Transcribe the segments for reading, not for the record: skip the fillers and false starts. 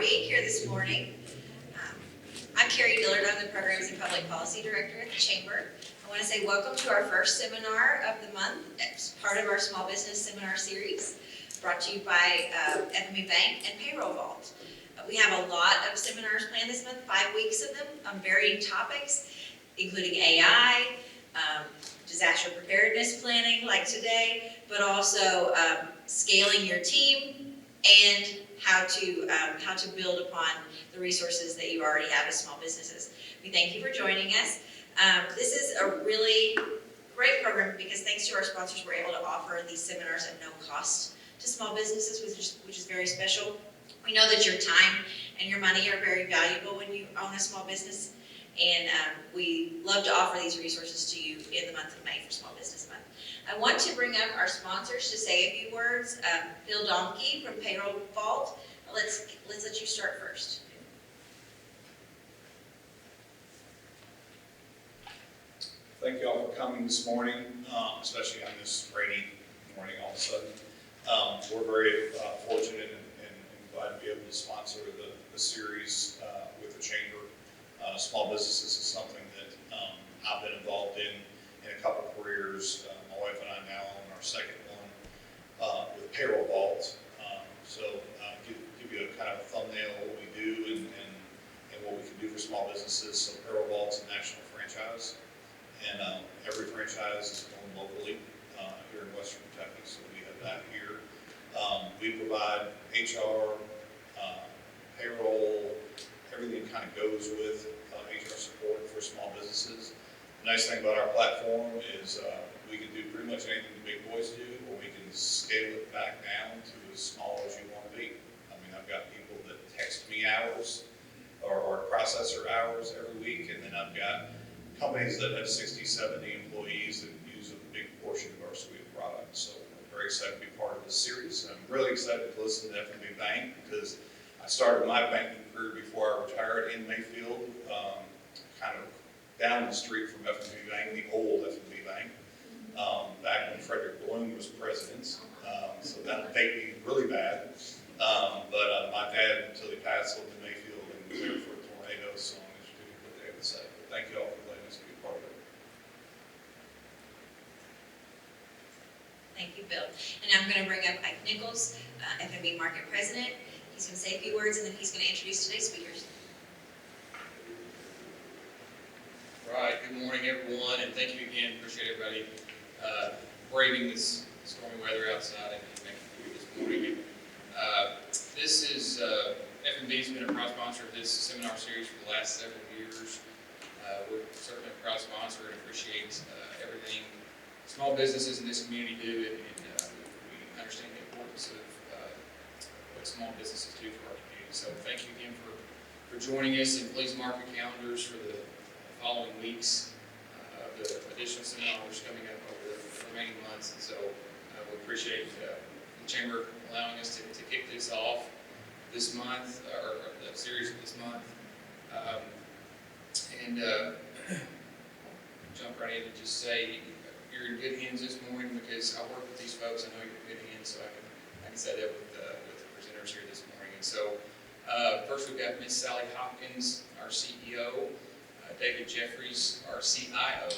being here this morning. I'm Carrie Dillard. I'm the Programs and Public Policy Director at the Chamber. I want to say welcome to our first seminar of the month. It's part of our Small Business Seminar Series, brought to you by FMB Bank and Payroll Vault. We have a lot of seminars planned this month, 5 weeks of them, on varying topics, including AI, disaster preparedness planning like today, but also scaling your team and how to build upon the resources that you already have as small businesses. We thank you for joining us. This is a really great program because thanks to our sponsors, we're able to offer these seminars at no cost to small businesses, which is very special. We know that your time and your money are very valuable when you own a small business, and we love to offer these resources to you in the month of May for Small Business Month. I want to bring up our sponsors to say a few words. Phil Domke from Payroll Vault. Let's let you start first. Thank you all for coming this morning, especially on this rainy morning all of a sudden. We're very fortunate and glad to be able to sponsor the series with the Chamber. Small businesses is something that I've been involved in a couple of careers. My wife and I now own our second one with Payroll Vault. So give you a kind of a thumbnail of what we do and what we can do for small businesses. So Payroll Vault's a national franchise, and every franchise is owned locally here in Western Kentucky. So we have that here. We provide HR, payroll, everything kind of goes with HR support for small businesses. The nice thing about our platform is we can do pretty much anything the big boys do, or we can scale it back down to as small as you want to be. I mean, I've got people that text me hours or processor hours every week, and then I've got companies that have 60, 70 employees that use a big portion of our suite of products. So I'm very excited to be part of this series. I'm really excited to listen to FMB Bank because I started my banking career before I retired in Mayfield, kind of down the street from FMB Bank, the old FMB Bank, back when Frederick Bloom was president. So that'll date me really bad. But my dad, until he passed, lived in Mayfield and was there for a tornado, so I'm interested in what they have to say. But thank you all for letting us be a part of it. Thank you, Bill. And I'm going to bring up Ike Nichols, FMB Market President. He's going to say a few words, and then he's going to introduce today's speakers. Right. Good morning, everyone, and thank you again. Appreciate everybody braving this stormy weather outside and making food this morning. This is FMB's been a proud sponsor of this seminar series for the last several years. We're certainly a proud sponsor and appreciate everything small businesses in this community do, and we understand the importance of what small businesses do for our community. So thank you again for joining us, and please mark your calendars for the following weeks of the additional seminars coming up over the remaining months. And so we appreciate the Chamber allowing us to kick this off this month, or the series of this month. Jump right in and just say you're in good hands this morning because I work with these folks. I know you're in good hands, so I can say that with the presenters here this morning. And so first we've got Ms. Sally Hopkins, our CEO, David Jeffries, our CIO,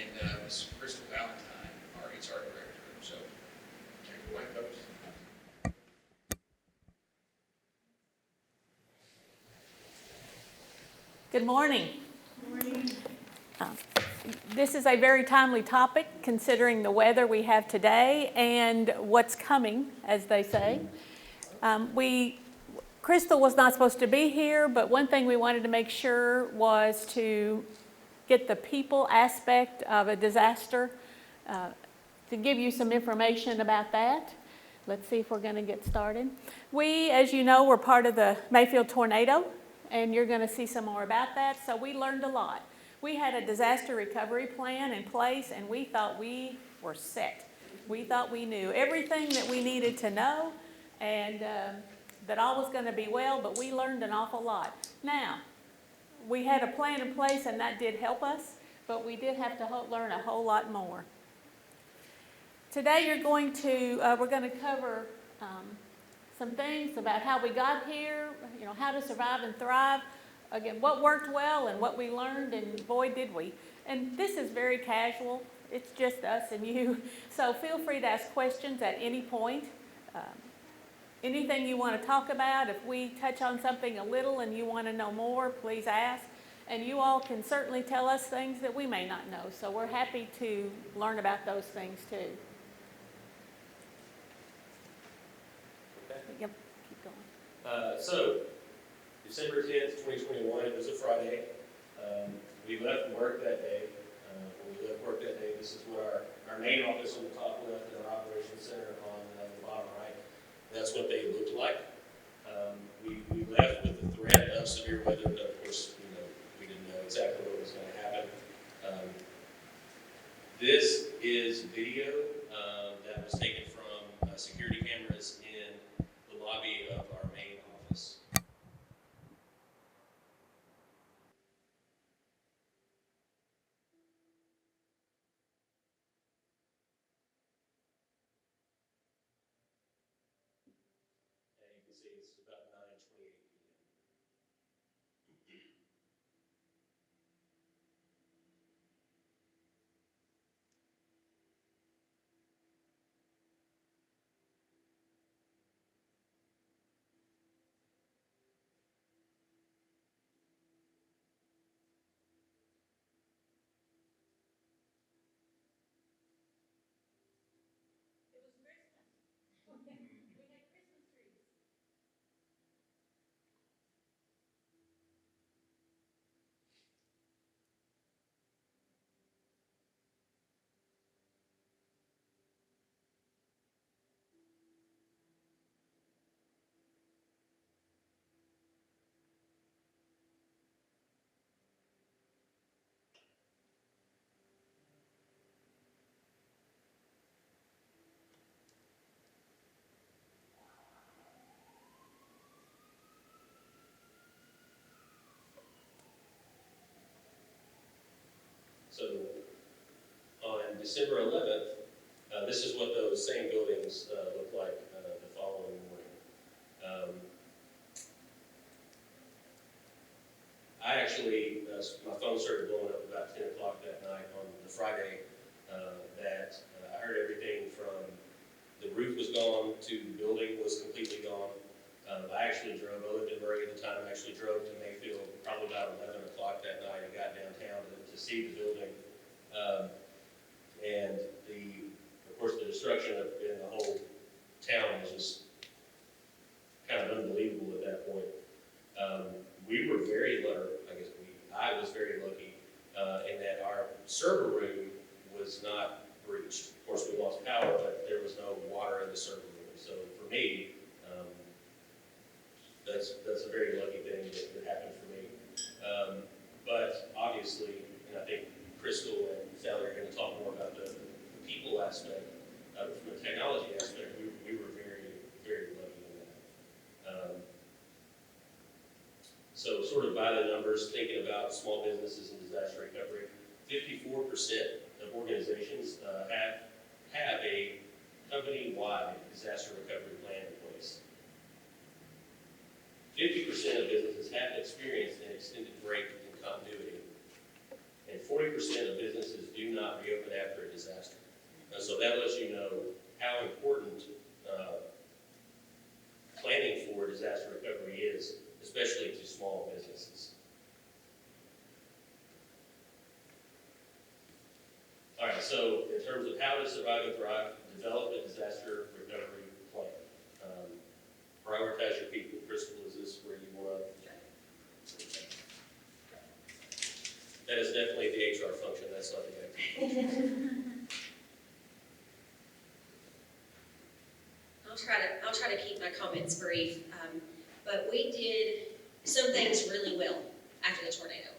and Ms. Crystal Valentine, our HR Director. So take it away, folks. Good morning. Good morning. This is a very timely topic considering the weather we have today and what's coming, as they say. Crystal was not supposed to be here, but one thing we wanted to make sure was to get the people aspect of a disaster, to give you some information about that. Let's see if we're going to get started. We, as you know, were part of the Mayfield tornado, and you're going to see some more about that. So we learned a lot. We had a disaster recovery plan in place, and we thought we were set. We thought we knew everything that we needed to know, and that all was going to be well, but we learned an awful lot. Now, we had a plan in place, and that did help us, but we did have to learn a whole lot more. Today we're going to cover some things about how we got here, how to survive and thrive. Again, what worked well and what we learned, and boy, did we. And this is very casual. It's just us and you. So feel free to ask questions at any point. Um, Anything you want to talk about, if we touch on something a little and you want to know more, please ask. And you all can certainly tell us things that we may not know. So we're happy to learn about those things too. Okay. Yep, keep going. So, December 10th, 2021, it was a Friday. We left work that day. When we left work that day, this is what our main office on the top left and our operations center on the bottom right. That's what they looked like. We left with the threat of severe weather, but of course, we didn't know exactly what was going to happen. This is video that was taken from security cameras in the lobby of our main office. And you can see it's about 9:28 p.m. So on December 11th, this is what those same buildings look like the following morning. I actually, my phone started blowing up about 10 o'clock that night on the Friday that I heard everything from the roof was gone to the building was completely gone. I actually drove, I lived in Murray at the time, I actually drove to Mayfield probably about 11 o'clock that night and got downtown to see the building. And of course, the destruction in the whole town was just kind of unbelievable at that point. We were very lucky, I was very lucky in that our server room was not breached. Of course, we lost power, but there was no water in the server room. So for me, that's a very lucky thing that happened for me. But obviously, and I think Crystal and Sally are going to talk more about the people aspect. From a technology aspect, we were very, very lucky in that. So sort of by the numbers, thinking about small businesses and disaster recovery, 54% of organizations have a company-wide disaster recovery plan in place. 50% of businesses have experienced an extended break in continuity, and 40% of businesses do not reopen after a disaster. So that lets you know how important planning for disaster recovery is, especially to small businesses. All right, so in terms of how to survive and thrive, develop a disaster recovery plan. Prioritize your people. Crystal, is this where you want to? That is definitely the HR function. That's not the IT function. I'll try to keep my comments brief, but we did some things really well after the tornado.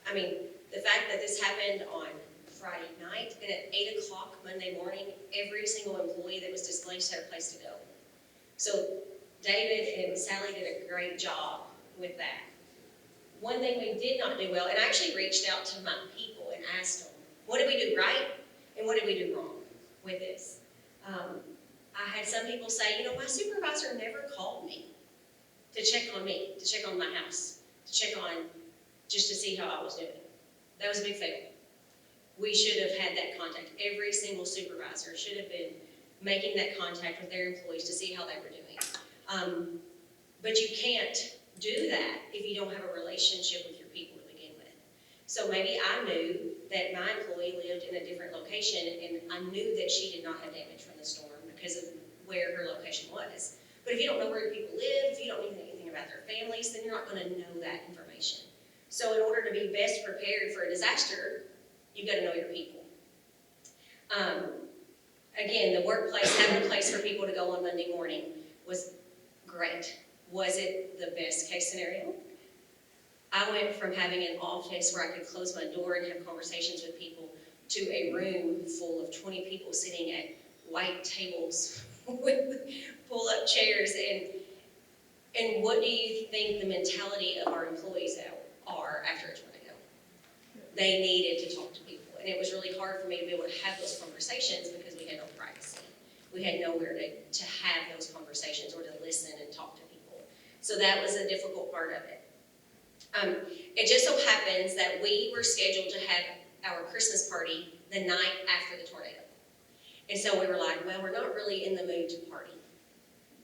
I mean, the fact that this happened on Friday night, and at 8 o'clock Monday morning, every single employee that was displaced had a place to go. So David and Sally did a great job with that. One thing we did not do well, and I actually reached out to my people and asked them, what did we do right and what did we do wrong with this? I had some people say, my supervisor never called me to check on me, to check on my house, to check on, just to see how I was doing. That was a big fail. We should have had that contact. Every single supervisor should have been making that contact with their employees to see how they were doing. But you can't do that if you don't have a relationship with your people to begin with. So maybe I knew that my employee lived in a different location, and I knew that she did not have damage from the storm because of where her location was. But if you don't know where your people live, if you don't know anything about their families, then you're not going to know that information. So in order to be best prepared for a disaster, you've got to know your people. Again, the workplace, having a place for people to go on Monday morning was great. Was it the best case scenario? I went from having an office where I could close my door and have conversations with people to a room full of 20 people sitting at white tables with pull-up chairs. And what do you think the mentality of our employees are after a tornado? They needed to talk to people. And it was really hard for me to be able to have those conversations because we had no privacy. We had nowhere to have those conversations or to listen and talk to people. So that was a difficult part of it. It just so happens that we were scheduled to have our Christmas party the night after the tornado. And so we were like, well, we're not really in the mood to party.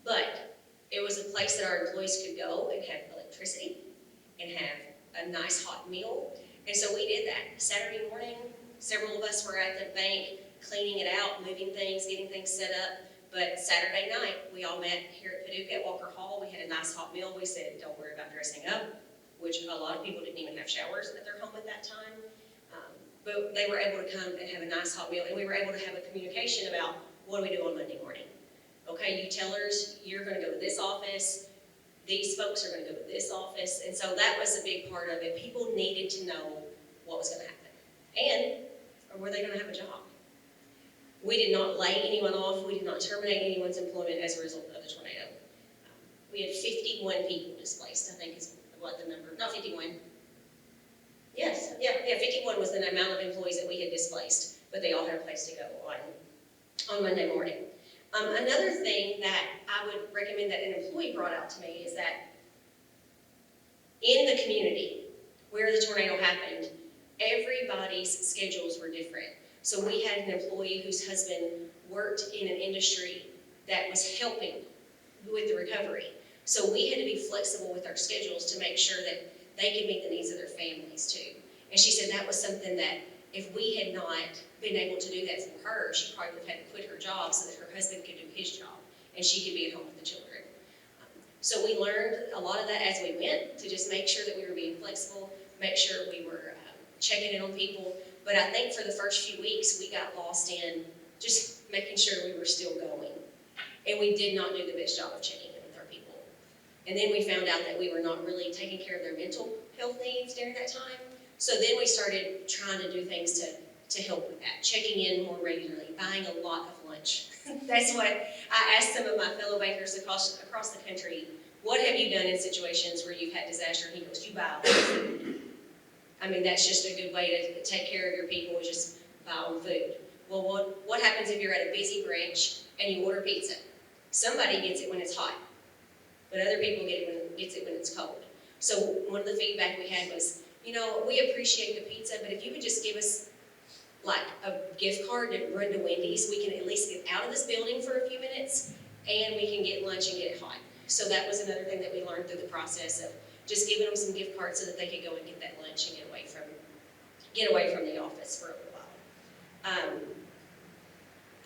But it was a place that our employees could go and have electricity and have a nice hot meal. And so we did that. Saturday morning, several of us were at the bank cleaning it out, moving things, getting things set up. But Saturday night, we all met here at Paducah at Walker Hall. We had a nice hot meal. We said, don't worry about dressing up, which a lot of people didn't even have showers at their home at that time. But they were able to come and have a nice hot meal, and we were able to have a communication about what do we do on Monday morning. Okay, you tellers, you're going to go to this office. These folks are going to go to this office. And so that was a big part of it. People needed to know what was going to happen. And were they going to have a job? We did not lay anyone off. We did not terminate anyone's employment as a result of the tornado. We had 51 people displaced, I think is what the number, not 51. Yes, yeah, 51 was the amount of employees that we had displaced, but they all had a place to go on Monday morning. Another thing that I would recommend that an employee brought out to me is that in the community where the tornado happened, everybody's schedules were different. So we had an employee whose husband worked in an industry that was helping with the recovery. So we had to be flexible with our schedules to make sure that they could meet the needs of their families too. And she said that was something that if we had not been able to do that for her, she probably would have had to quit her job so that her husband could do his job and she could be at home with the children. So we learned a lot of that as we went to just make sure that we were being flexible, make sure we were checking in on people. But I think for the first few weeks, we got lost in just making sure we were still going. And we did not do the best job of checking in with our people. And then we found out that we were not really taking care of their mental health needs during that time. So then we started trying to do things to help with that, checking in more regularly, buying a lot of lunch. That's what I asked some of my fellow bankers across the country, what have you done in situations where you've had disaster? And he goes, you buy a lot of food. I mean, that's just a good way to take care of your people, is just buy them food. Well, what happens if you're at a busy branch and you order pizza? Somebody gets it when it's hot, but other people get it when it's cold. So one of the feedback we had was, you know, we appreciate the pizza, but if you would just give us like a gift card to run to Wendy's, we can at least get out of this building for a few minutes and we can get lunch and get it hot. So that was another thing that we learned through the process of just giving them some gift cards so that they could go and get that lunch and get away from the office for a little while.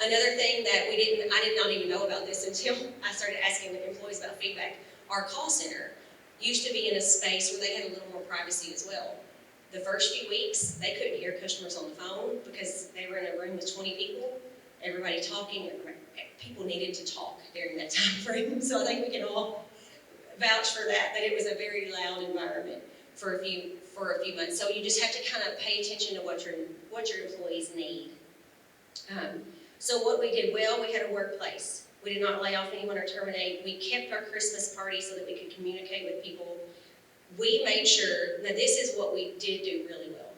Another thing that I did not even know about this until I started asking the employees about feedback. Our call center used to be in a space where they had a little more privacy as well. The first few weeks, they couldn't hear customers on the phone because they were in a room with 20 people, everybody talking. People needed to talk during that time frame. So I think we can all vouch for that it was a very loud environment for a few months. So you just have to kind of pay attention to what your employees need. So what we did well, we had a workplace. We did not lay off anyone or terminate. We kept our Christmas party so that we could communicate with people. We made sure, now this is what we did do really well.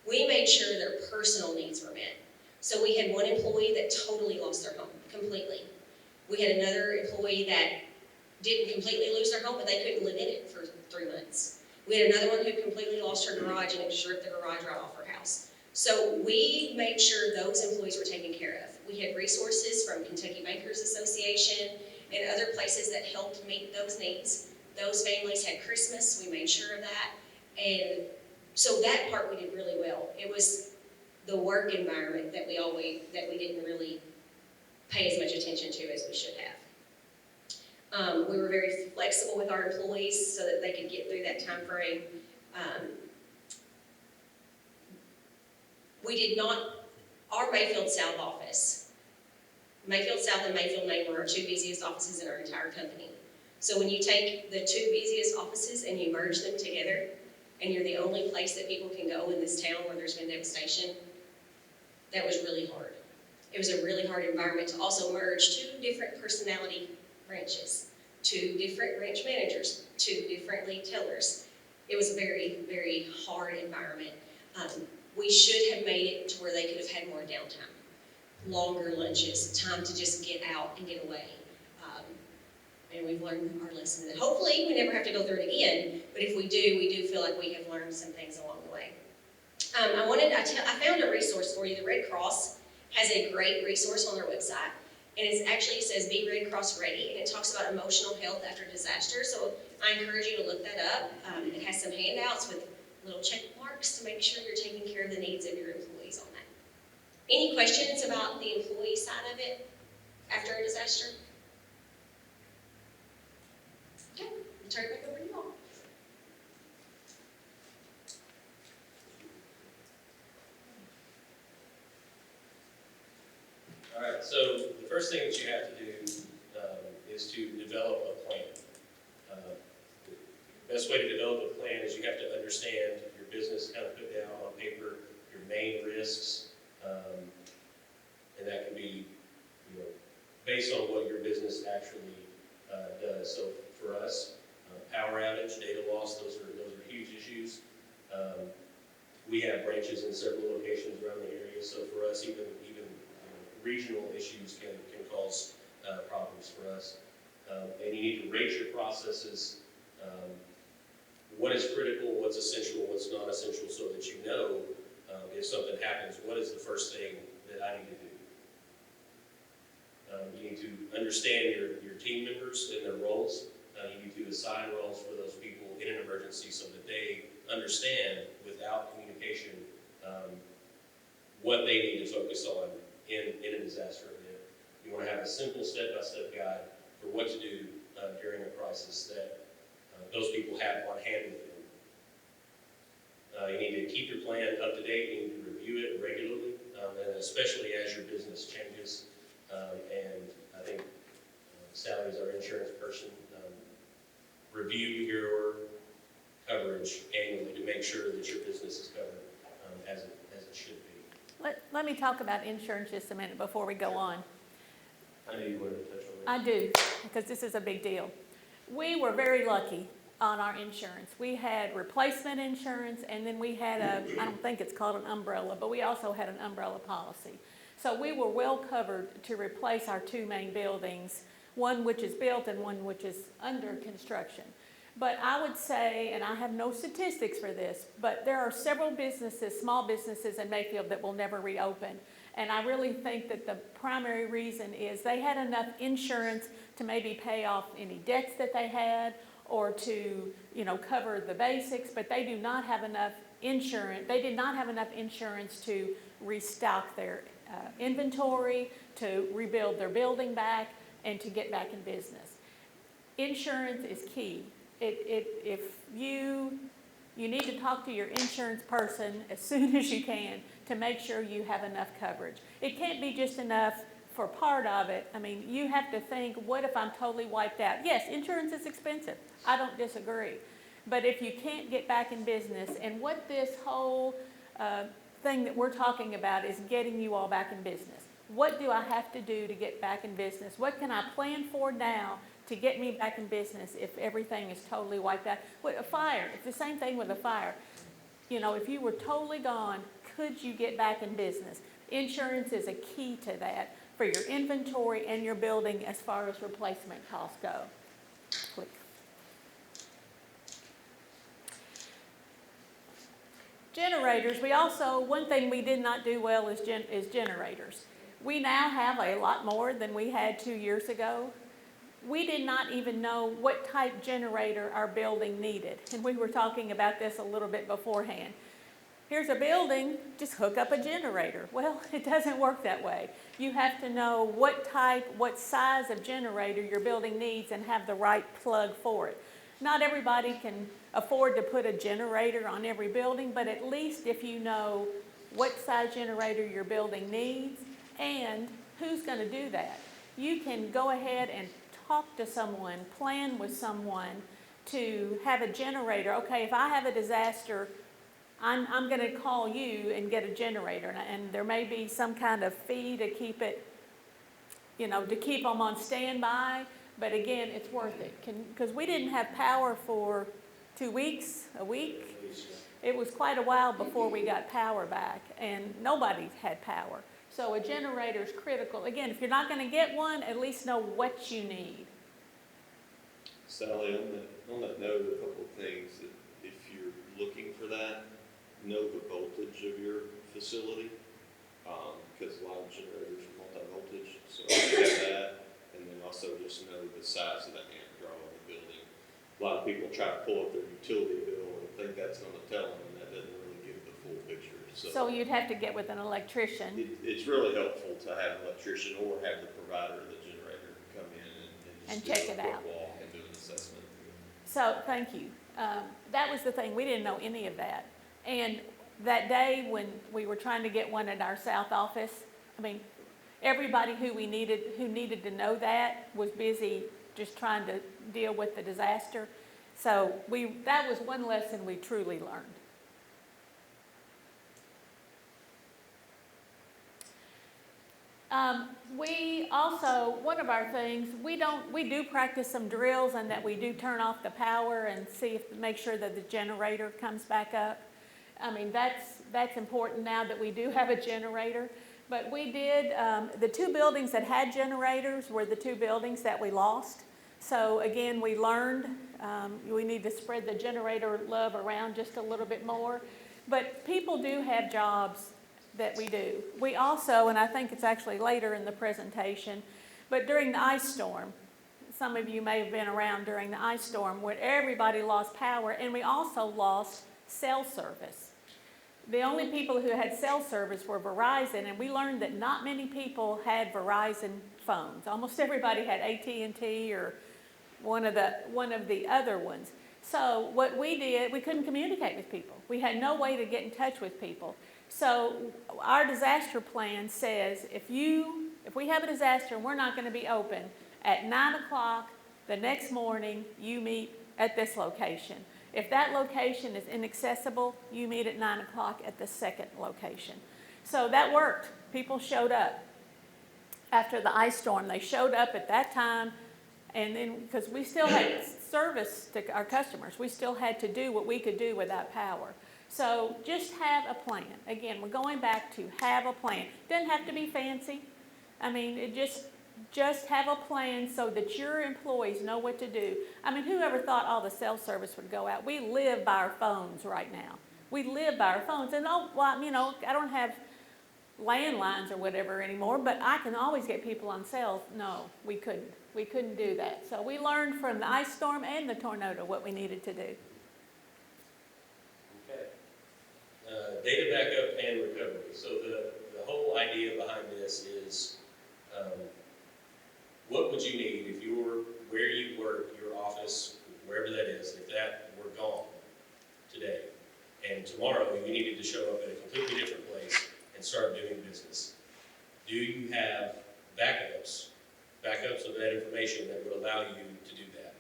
We made sure their personal needs were met. So we had one employee that totally lost their home, completely. We had another employee that didn't completely lose their home, but they couldn't live in it for 3 months. We had another one who completely lost her garage and it just ripped the garage right off her house. So we made sure those employees were taken care of. We had resources from Kentucky Bankers Association and other places that helped meet those needs. Those families had Christmas, we made sure of that. And so that part we did really well. It was the work environment that we didn't really pay as much attention to as we should have. We were very flexible with our employees so that they could get through that time frame. We did not, our Mayfield South office, Mayfield South and Mayfield Main were our two busiest offices in our entire company. So when you take the two busiest offices and you merge them together, and you're the only place that people can go in this town where there's been devastation, that was really hard. It was a really hard environment to also merge two different personality branches, two different branch managers, two different lead tellers. It was a very, very hard environment. We should have made it to where they could have had more downtime, longer lunches, time to just get out and get away. And we've learned our lesson. And hopefully we never have to go through it again, but if we do feel like we have learned some things along the way. I found a resource for you. The Red Cross has a great resource on their website, and it says Be Red Cross Ready, and it talks about emotional health after disaster. So I encourage you to look that up. It has some handouts with little check marks to make sure you're taking care of the needs of your employees on that. Any questions about the employee side of it after a disaster? Okay, I'll turn it back over to you all. All right, so the first thing that you have to do is to develop a plan. The best way to develop a plan is you have to understand your business, kind of put down on paper your main risks, and that can be, based on what your business actually does. So for us, power outage, data loss, those are huge issues. We have branches in several locations around the area, so for us, even regional issues can cause problems for us. And you need to rate your processes, what is critical, what's essential, what's not essential, so that you know if something happens, what is the first thing that I need to do. You need to understand your team members and their roles. You need to assign roles for those people in an emergency so that they understand, without communication, what they need to focus on in a disaster event. You want to have a simple step-by-step guide for what to do during a crisis that those people have on hand with them. You need to keep your plan up to date. You need to review it regularly, and especially as your business changes. And I think Sally is our insurance person. Review your coverage annually to make sure that your business is covered as it should be. Let me talk about insurance just a minute before we go on. I know you wanted to touch on that. I do, because this is a big deal. We were very lucky on our insurance. We had replacement insurance, and then we had I don't think it's called an umbrella, but we also had an umbrella policy. So we were well covered to replace our two main buildings, one which is built and one which is under construction. But I would say, and I have no statistics for this, but there are several businesses, small businesses in Mayfield that will never reopen. And I really think that the primary reason is they had enough insurance to maybe pay off any debts that they had, or to, cover the basics, but they do not have enough insurance. They did not have enough insurance to restock their inventory, to rebuild their building back, and to get back in business. Insurance is key. If you need to talk to your insurance person as soon as you can to make sure you have enough coverage. It can't be just enough for part of it. I mean, you have to think, what if I'm totally wiped out? Yes, insurance is expensive. I don't disagree. But if you can't get back in business, and what this whole thing that we're talking about is getting you all back in business. What do I have to do to get back in business? What can I plan for now to get me back in business if everything is totally wiped out? With a fire, it's the same thing with a fire. If you were totally gone, could you get back in business? Insurance is a key to that for your inventory and your building as far as replacement costs go. Click. Generators, we also, one thing we did not do well is generators. We now have a lot more than we had 2 years ago. We did not even know what type generator our building needed, and we were talking about this a little bit beforehand. Here's a building, just hook up a generator. Well, it doesn't work that way. You have to know what type, what size of generator your building needs and have the right plug for it. Not everybody can afford to put a generator on every building, but at least if you know what size generator your building needs and who's going to do that, you can go ahead and talk to someone, plan with someone to have a generator. Okay, if I have a disaster, I'm going to call you and get a generator, and there may be some kind of fee to keep it, to keep them on standby. But again, it's worth it, because we didn't have power for 2 weeks, a week. It was quite a while before we got power back, and nobody had power. So a generator is critical. Again, if you're not going to get one, at least know what you need. Sally, on that note, a couple of things. That if you're looking for that, know the voltage of your facility, because a lot of generators are multi-voltage, so have that, and then also just know the size of the amp draw in the building. A lot of people try to pull up their utility bill and think that's going to tell them, and that doesn't really give the full picture. So you'd have to get with an electrician. It's really helpful to have an electrician or have the provider of the generator come in and just check do it a quick out. walk and do an assessment. So, thank you. That was the thing, we didn't know any of that. And that day when we were trying to get one at our south office, everybody who needed to know that was busy just trying to deal with the disaster. So that was one lesson we truly learned. We also, one of our things, we do practice some drills, and that we do turn off the power and make sure that the generator comes back up. That's important now that we do have a generator. But we did, the 2 buildings that had generators were the 2 buildings that we lost. So again, we learned we need to spread the generator love around just a little bit more. But people do have jobs that we do. We also, and I think it's actually later in the presentation, but during the ice storm, some of you may have been around during the ice storm where everybody lost power, and we also lost cell service. The only people who had cell service were Verizon, and we learned that not many people had Verizon phones. Almost everybody had AT&T or one of the other ones. So what we did, we couldn't communicate with people. We had no way to get in touch with people. So our disaster plan says if we have a disaster and we're not going to be open, at 9 o'clock the next morning, you meet at this location. If that location is inaccessible, you meet at 9 o'clock at the second location. So that worked. People showed up. After the ice storm, they showed up at that time, and then, because we still had service to our customers, we still had to do what we could do without power. So just have a plan. Again, we're going back to have a plan. Doesn't have to be fancy. Just have a plan so that your employees know what to do. Whoever thought all the cell service would go out? We live by our phones right now. We live by our phones. And I don't have landlines or whatever anymore, but I can always get people on cells. No, we couldn't. We couldn't do that. So we learned from the ice storm and the tornado what we needed to do. Okay. Data backup and recovery. So the whole idea behind this is what would you need if where you work, your office, wherever that is, if that were gone today, and tomorrow you needed to show up at a completely different place and start doing business. Do you have backups of that information that would allow you to do that?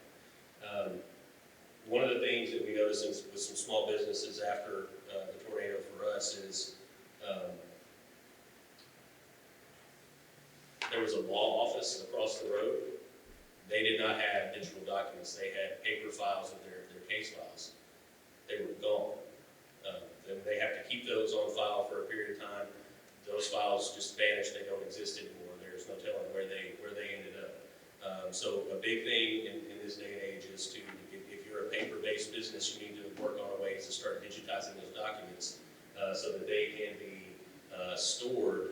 One of the things that we noticed with some small businesses after the tornado for us is there was a law office across the road. They did not have digital documents. They had paper files of their case files. They were gone. Then they have to keep those on file for a period of time. Those files just vanished. They don't exist anymore. There's no telling where they ended up. So a big thing in this day and age is to, if you're a paper-based business, you need to work on ways to start digitizing those documents so that they can be stored.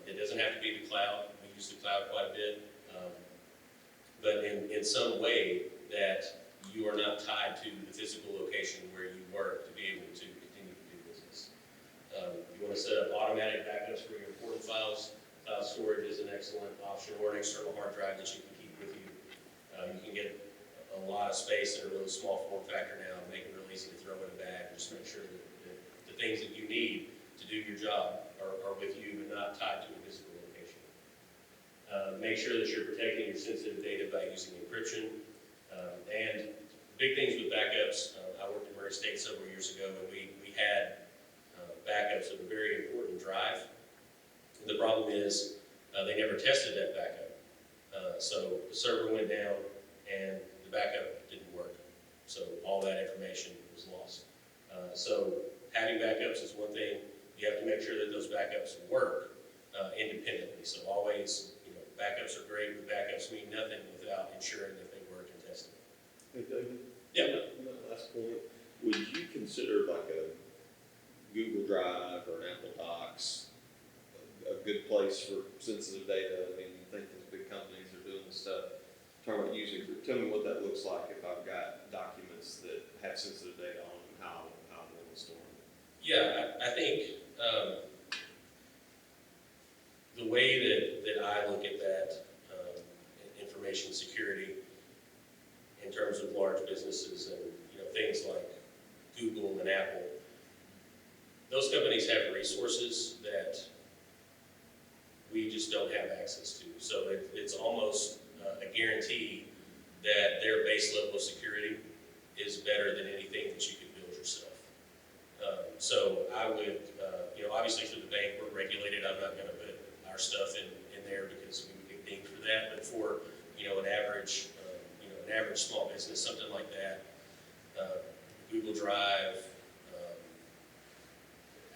It doesn't have to be the cloud. We use the cloud quite a bit. But in some way that you are not tied to the physical location where you work to be able to continue to do business. You want to set up automatic backups for your important files. Cloud storage is an excellent option, or an external hard drive that you can keep with you. You can get a lot of space in a really small form factor now, and make it real easy to throw in a bag. Just make sure that the things that you need to do your job are with you and not tied to a physical location. Make sure that you're protecting your sensitive data by using encryption. And big things with backups, I worked in Murray State several years ago, and we had backups of a very important drive. And the problem is they never tested that backup. So the server went down and the backup didn't work. So all that information was lost. So having backups is one thing. You have to make sure that those backups work independently. So always, backups are great, but backups mean nothing without ensuring that they work and tested. Hey, David? Yeah. Last point, would you consider like a Google Drive or an Apple Docs a good place for sensitive data? I mean, you think these big companies are doing this stuff. Talk about using, tell me what that looks like if I've got documents that have sensitive data on them, how I'm going to store them. Yeah, I think the way that I look at that information security in terms of large businesses and things like Google and Apple, those companies have resources that we just don't have access to. So it's almost a guarantee that their base level of security is better than anything that you could build yourself. So I would, obviously through the bank we're regulated. I'm not going to put our stuff in there because we would get dinged for that. But for an average small business, something like that, Google Drive,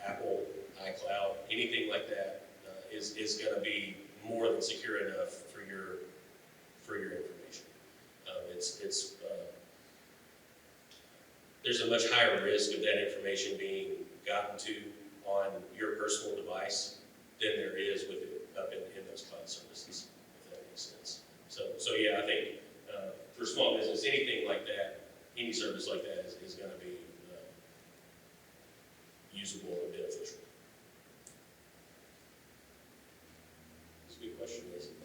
Apple, iCloud, anything like that is going to be more than secure enough for your information. There's a much higher risk of that information being gotten to on your personal device than there is with it up in those cloud services, if that makes sense. So yeah, I think for small business, anything like that, any service like that is going to be usable and beneficial. That's a good question, isn't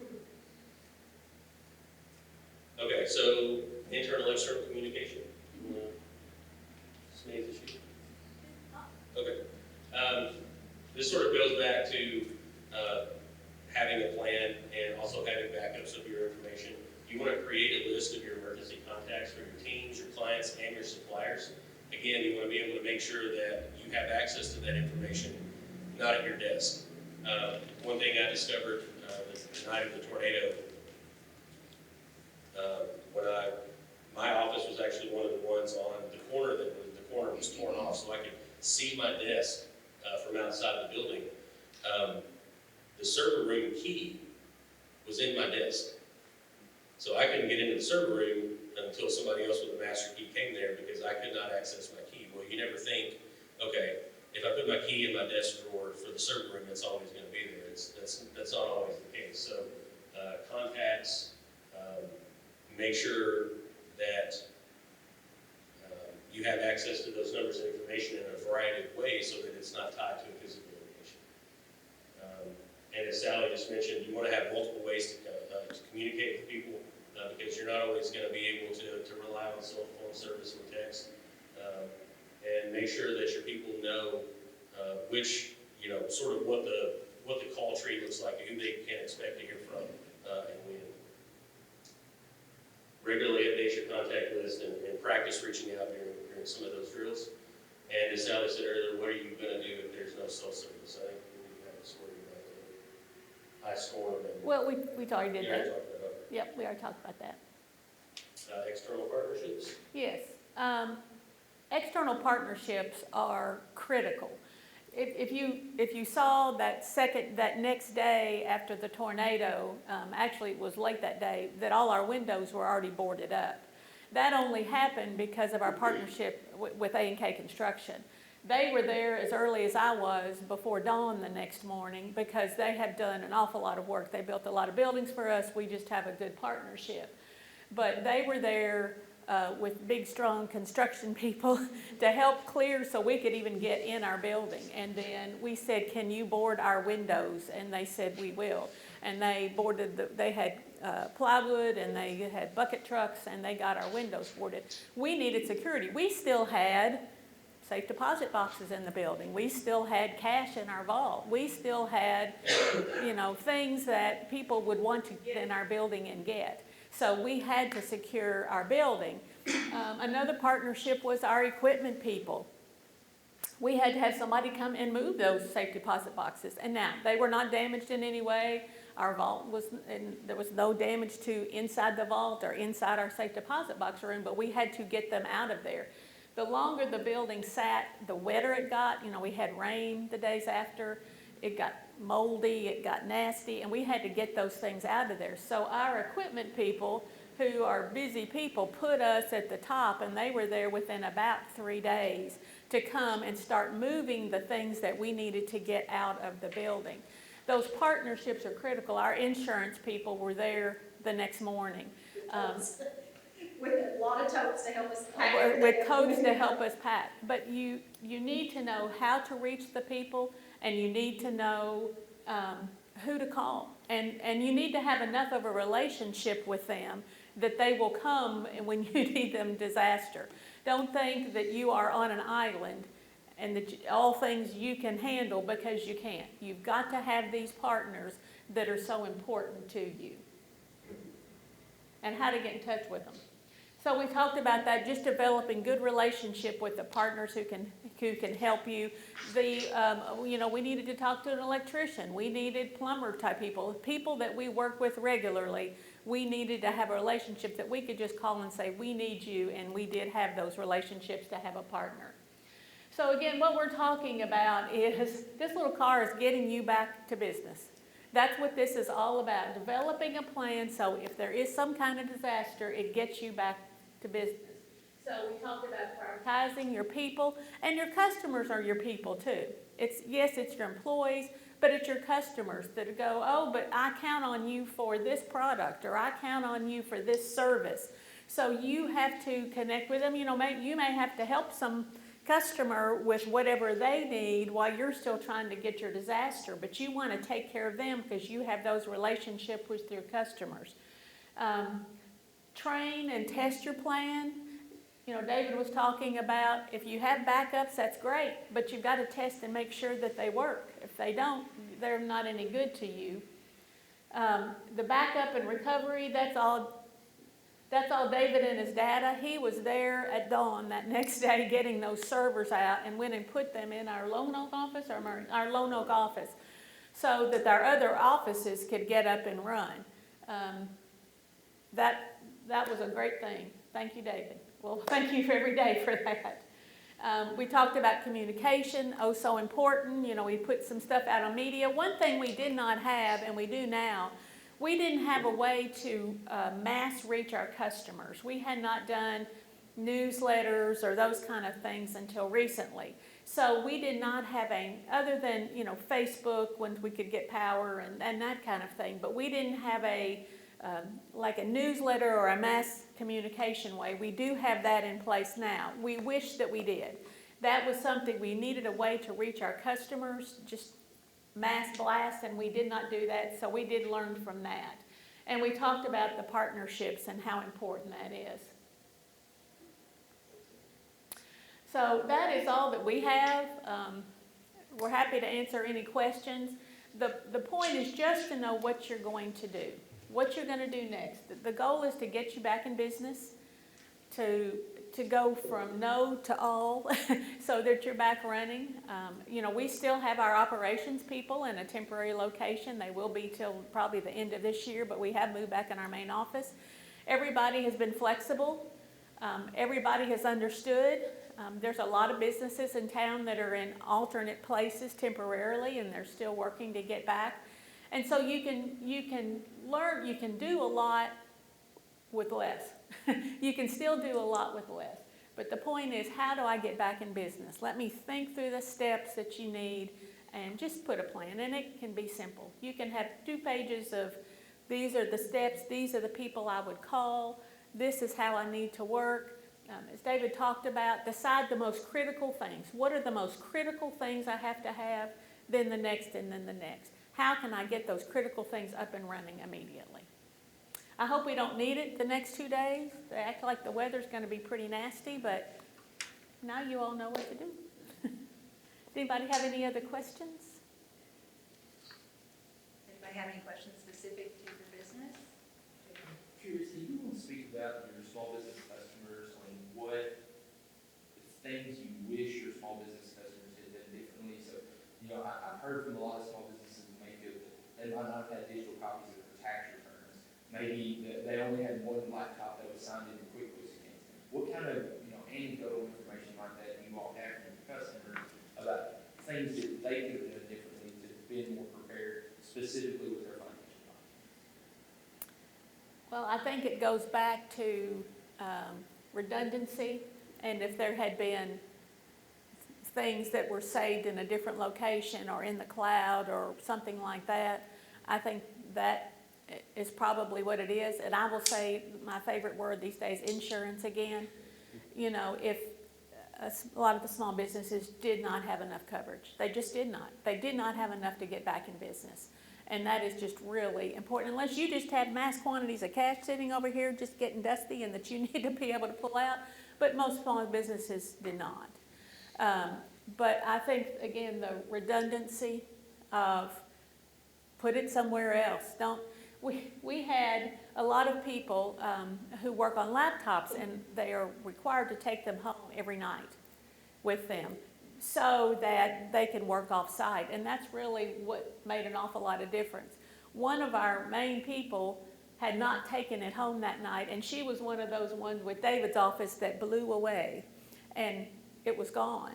it? Okay, so internal, external communication. Sneeze issue. Okay. This sort of goes back to having a plan and also having backups of your information. You want to create a list of your emergency contacts for your teams, your clients, and your suppliers. Again, you want to be able to make sure that you have access to that information, not at your desk. One thing I discovered the night of the tornado, my office was actually one of the ones on the corner the corner was torn off, so I could see my desk from outside the building. The server room key was in my desk, so I couldn't get into the server room until somebody else with a master key came there because I could not access my key. Well, you never think, okay, if I put my key in my desk drawer for the server room, it's always going to be there. That's not always the case. So contacts, make sure that you have access to those numbers and information in a variety of ways so that it's not tied to a physical location. And as Sally just mentioned, you want to have multiple ways to communicate with people because you're not always going to be able to rely on cell phone service or text. And make sure that your people know which, sort of what the call tree looks like, who they can expect to hear from, and when. Regularly update your contact list and practice reaching out during some of those drills. And as Sally said earlier, what are you going to do if there's no cell service? I think we have a story about the high storm. Well, we already did that. Talked about Yep, we already talked about that. external partnerships. Yes. External partnerships are critical. if you saw that next day after the tornado, actually it was late that day, that all our windows were already boarded up. That only happened because of our partnership with A&K Construction. They were there as early as I was before dawn the next morning because they have done an awful lot of work. They built a lot of buildings for us. We just have a good partnership. But they were there with big, strong construction people to help clear so we could even get in our building. And then we said, can you board our windows? And they said, we will. And they boarded, they had plywood and they had bucket trucks and they got our windows boarded. We needed security. We still had safe deposit boxes in the building. We still had cash in our vault. We still had, things that people would want to get in our building and get. So we had to secure our building. Another partnership was our equipment people. We had to have somebody come and move those safe deposit boxes. And now, they were not damaged in any way. Our vault was, and there was no damage to inside the vault or inside our safe deposit box room, but we had to get them out of there. The longer the building sat, the wetter it got. We had rain the days after. It got moldy, it got nasty, and we had to get those things out of there. So our equipment people, who are busy people, put us at the top, and they were there within about 3 days to come and start moving the things that we needed to get out of the building. Those partnerships are critical. Our insurance people were there the next morning. With a lot of totes to help us pack. With coats to help us pack. But you need to know how to reach the people, and you need to know who to call. And you need to have enough of a relationship with them that they will come when you need them disaster. Don't think that you are on an island and that all things you can handle, because you can't. You've got to have these partners that are so important to you. And how to get in touch with them. So we talked about that, just developing good relationship with the partners who can help you. We needed to talk to an electrician. We needed plumber type people that we work with regularly. We needed to have a relationship that we could just call and say, we need you, and we did have those relationships to have a partner. So again, what we're talking about is this little car is getting you back to business. That's what this is all about, developing a plan so if there is some kind of disaster, it gets you back to business. So we talked about prioritizing your people, and your customers are your people too. It's your employees, but it's your customers that go, oh, but I count on you for this product, or I count on you for this service. So you have to connect with them. You may have to help some customer with whatever they need while you're still trying to get your disaster, but you want to take care of them because you have those relationships with your customers. Train and test your plan. David was talking about if you have backups, that's great, but you've got to test and make sure that they work. If they don't, they're not any good to you. The backup and recovery, that's all David and his data. He was there at dawn that next day getting those servers out and went and put them in our Lone Oak office, so that our other offices could get up and run. That was a great thing. Thank you, David. Well, thank you for every day for that. We talked about communication, so important. We put some stuff out on media. One thing we did not have, and we do now, we didn't have a way to mass reach our customers. We had not done newsletters or those kind of things until recently. So we did not have other than, Facebook when we could get power and that kind of thing, but we didn't have like a newsletter or a mass communication way. We do have that in place now. We wish that we did. That was something we needed, a way to reach our customers, just mass blast, and we did not do that, so we did learn from that. And we talked about the partnerships and how important that is. So that is all that we have. We're happy to answer any questions. The point is just to know what you're going to do, what you're going to do next. The goal is to get you back in business, to go from no to all so that you're back running. We still have our operations people in a temporary location. They will be till probably the end of this year, but we have moved back in our main office. Everybody has been flexible. Everybody has understood. There's a lot of businesses in town that are in alternate places temporarily, and they're still working to get back. And so you can learn, you can do a lot with less. You can still do a lot with less. But the point is, how do I get back in business? Let me think through the steps that you need and just put a plan. And it can be simple. You can have 2 pages of, these are the steps, these are the people I would call, this is how I need to work. As David talked about, decide the most critical things. What are the most critical things I have to have, then the next, and then the next. How can I get those critical things up and running immediately? I hope we don't need it the next 2 days. They act like the weather's going to be pretty nasty, but now you all know what to do. Does anybody have any other questions? Anybody have any questions specific to your business? Curious, can you speak about your small business customers, on what things you wish your small business customers had done differently? So, I've heard from a lot of small businesses in Mayfield that they might not have had digital copies of their tax returns. Maybe they only had one laptop that was signed into QuickBooks against them. What kind of, anecdotal information like that do you all have from your customers about things that they could have done differently to be more prepared, specifically with their financial life? Well, I think it goes back to redundancy, and if there had been things that were saved in a different location or in the cloud or something like that, I think that is probably what it is. And I will say my favorite word these days, insurance again. If a lot of the small businesses did not have enough coverage. They just did not. They did not have enough to get back in business. And that is just really important. Unless you just have mass quantities of cash sitting over here just getting dusty and that you need to be able to pull out. But most small businesses did not. But I think, again, the redundancy of put it somewhere else. We had a lot of people who work on laptops, and they are required to take them home every night with them so that they can work off-site. And that's really what made an awful lot of difference. One of our main people had not taken it home that night, and she was one of those ones with David's office that blew away, and it was gone.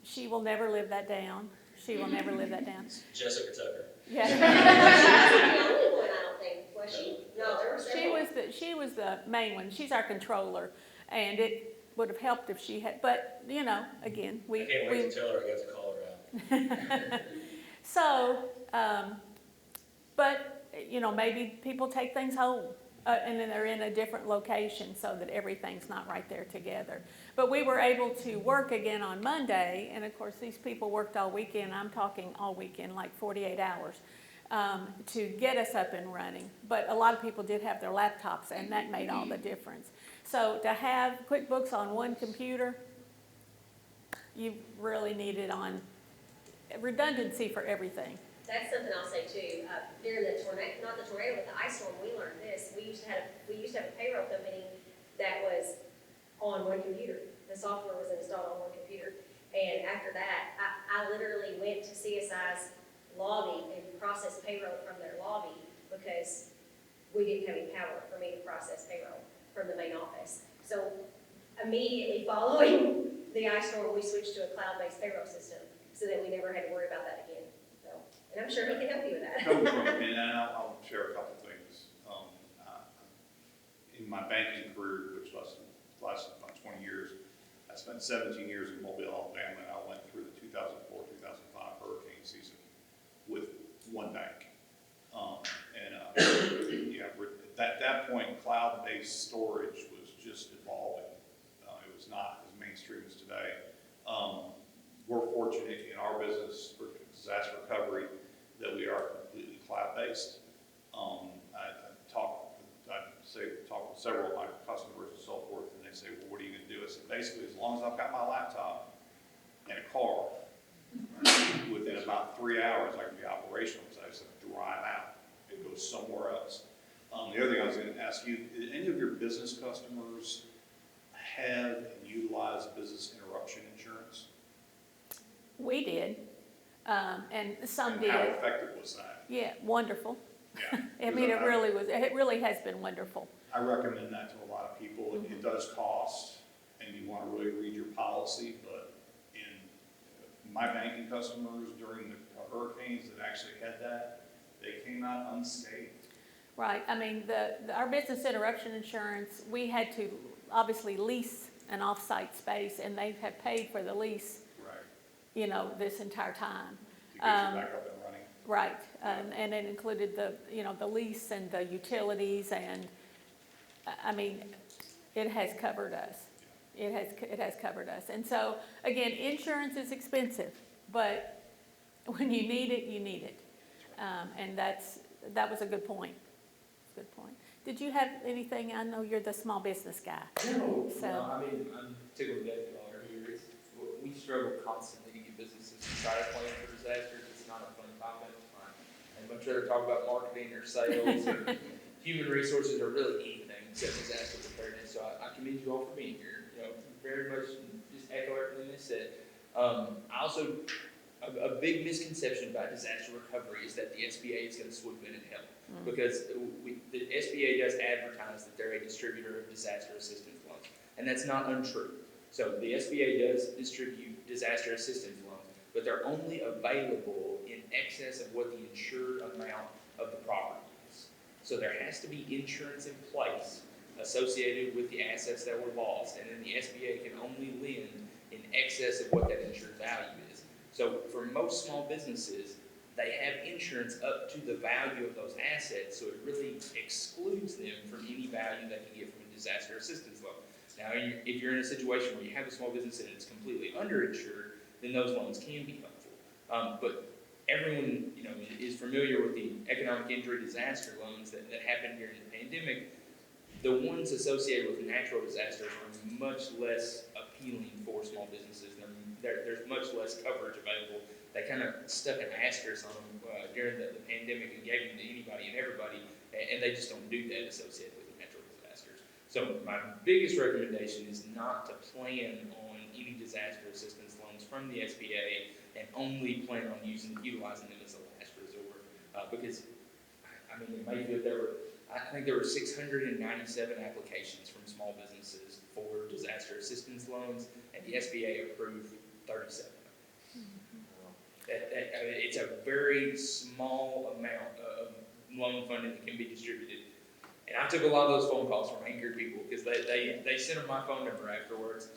She will never live that down. She will never live that down. Jessica Tucker. Yeah. She wasn't the only one, I don't think, was she? No, there were several. She was the main one. She's our controller, and it would have helped if she had, but, again, I can't wait to tell her I got to call her out. So, but, maybe people take things home, and then they're in a different location so that everything's not right there together. But we were able to work again on Monday, and of course, these people worked all weekend. I'm talking all weekend, like 48 hours, to get us up and running. But a lot of people did have their laptops, and that made all the difference. So to have QuickBooks on one computer, you really need it on redundancy for everything. That's something I'll say too. During the tornado, not the tornado, but the ice storm, we learned this. We used to have a payroll company that was on one computer. The software was installed on one computer. And after that, I literally went to CSI's lobby and processed payroll from their lobby because we didn't have any power for me to process payroll from the main office. So immediately following the ice storm, we switched to a cloud-based payroll system so that we never had to worry about that again. So, and I'm sure he can help you with that. And I'll share a couple things. In my banking career, which lasted about 20 years, I spent 17 years in Mobile, Alabama, and I went through the 2004-2005 hurricane season with one bank. At that point, cloud-based storage was just evolving. It was not as mainstream as today. We're fortunate in our business for disaster recovery that we are completely cloud-based. I talk with several of my customers and so forth, and they say, well, what are you going to do? I said, basically, as long as I've got my laptop and a car, within about 3 hours, I can be operational because I just have to drive out. It goes somewhere else. The other thing I was going to ask you, did any of your business customers have and utilize business interruption insurance? We did, and some And did. how effective was that? Yeah, wonderful. Yeah. I mean, it really has been wonderful. I recommend that to a lot of people. It does cost, and you want to really policy, but in my banking customers during the hurricanes that actually had that, they came out unscathed. Right, I mean, our business interruption insurance, we had to obviously lease an off-site space, and they have paid for the lease, Right. this entire time. To get you back up and running. Right, and it included the lease and the utilities, and, I mean, it has covered us. It has covered us. And so, again, insurance is expensive, but when you need it, you need it. And that was a good point. Good point. Did you have anything? I know you're the small business guy. No, So- no, I mean, I'm tickled to death y'all are here. We struggle constantly to get businesses to try to plan for disasters. It's not a fun topic. I'd much rather talk about marketing or sales or human resources or really anything except disaster preparedness. So I commend you all for being here. Very much just echo everything they said. I also, a big misconception about disaster recovery is that the SBA is going to swoop in and help. Because the SBA does advertise that they're a distributor of disaster assistance loans, and that's not untrue. So the SBA does distribute disaster assistance loans, but they're only available in excess of what the insured amount of the property is. So there has to be insurance in place associated with the assets that were lost, and then the SBA can only lend in excess of what that insured value is. So for most small businesses, they have insurance up to the value of those assets, so it really excludes them from any value they can get from a disaster assistance loan. Now, if you're in a situation where you have a small business and it's completely underinsured, then those loans can be helpful. But everyone, is familiar with the economic injury disaster loans that happened during the pandemic. The ones associated with natural disasters are much less appealing for small businesses. There's much less coverage available. They kind of stuck an asterisk on them during the pandemic and gave them to anybody and everybody, and they just don't do that associated with natural disasters. So my biggest recommendation is not to plan on any disaster assistance loans from the SBA and only plan on utilizing them as a last resort. Because, I mean, in Mayfield, I think there were 697 applications from small businesses for disaster assistance loans, and the SBA approved 37. It's a very small amount of loan funding that can be distributed. And I took a lot of those phone calls from angry people because they sent them my phone number afterwards.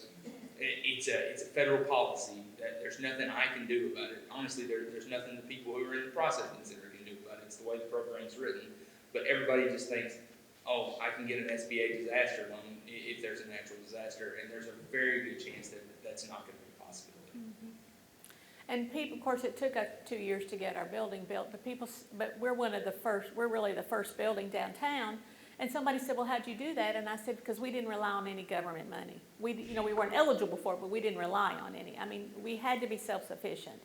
It's a federal policy. There's nothing I can do about it. Honestly, there's nothing the people who are in the processing center can do about it. It's the way the program's written. But everybody just thinks, oh, I can get an SBA disaster loan if there's a natural disaster, and there's a very good chance that that's not going to be a possibility. And people, of course, it took us 2 years to get our building built, but we're really the first building downtown. And somebody said, well, how'd you do that? And I said, because we didn't rely on any government money. We weren't eligible for it, but we didn't rely on any. I mean, we had to be self-sufficient.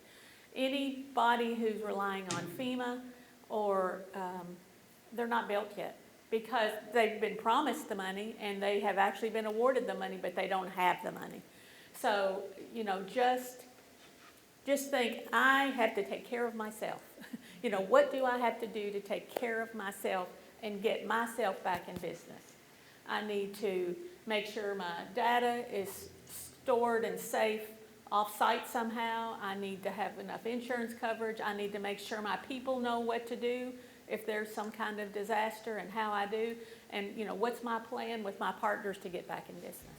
Anybody who's relying on FEMA or, they're not built yet because they've been promised the money and they have actually been awarded the money, but they don't have the money. So, just think, I have to take care of myself. What do I have to do to take care of myself and get myself back in business? I need to make sure my data is stored and safe off-site somehow. I need to have enough insurance coverage. I need to make sure my people know what to do if there's some kind of disaster and how I do. And, what's my plan with my partners to get back in business?